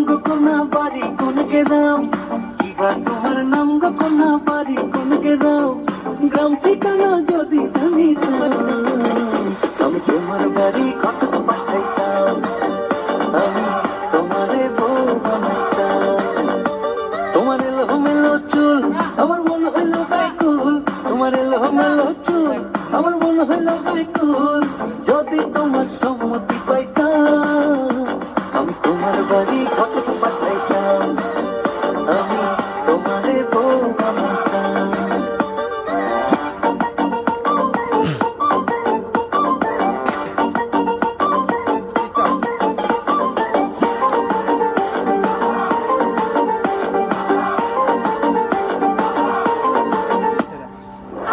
গো কোনা বাড়ি কোন গ্রাম, কিবা তোমার নাম গো কোনা বাড়ি কোন গ্রাম, গ্রাম ঠিকানা যদি জানিতাম আমি তোমার বাড়ি কত পাঠাইতাম, আমি তোমারে বউ বানাইতাম। তোমার এলো মেলো চুল আমার মন হইল ব্যাকুল, তোমার এলো মেলো চুল আমার মন হইল ব্যাকুল, যদি তোমার সম্মতি পাইতাম আমি তোমার বাড়ি কত পাঠাইতাম, আমি তোমারে বউ বানাইতাম।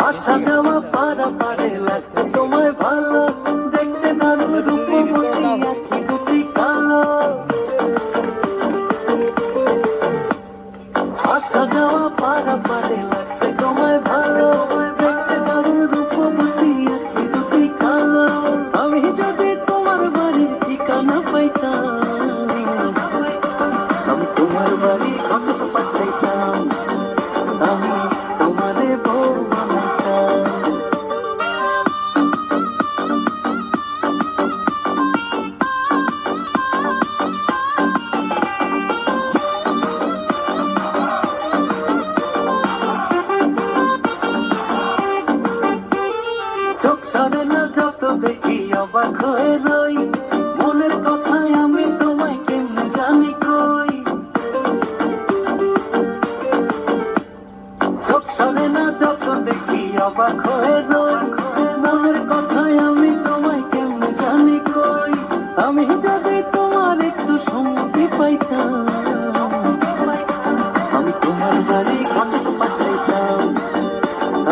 আসা যাওয়া পারা পারে লাগছে তোমায় ভালো, দেখতে দারুণ রূপবতী আঁখি দুটি কালো। আসা যাওয়া পারা পারে লাগছে তোমায় ভালো, দেখতে দারুণ রূপবতী আঁখি দুটি কালো। আমি যদি তোমার বাড়ির ঠিকানা পাইতাম আমি তোমার বাড়ি কত পাঠাইতাম, আমি তোমারে বউ বানাইতাম। চোখ সরে না যত দেখি অবাক হয়ে রই, মনের কথায় আমি তোমায় কেমনে জানি কই। চোখ সরে না যত দেখি অবাক হয়ে রই, মনের কথায় আমি তোমায় কেমনে জানি কই। আমি যদি তোমার একটু সম্মতি পাইতাম আমি তোমার বাড়ি কত পাঠাইতাম,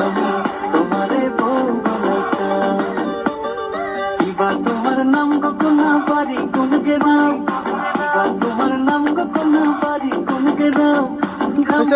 আমি তোমারে বউ বানাইতাম। কিবা তোমার নাম গো কোনা বাড়ি কোন গ্রাম, কিবা তোমার নাম গো কোনা বাড়ি কোন গ্রাম,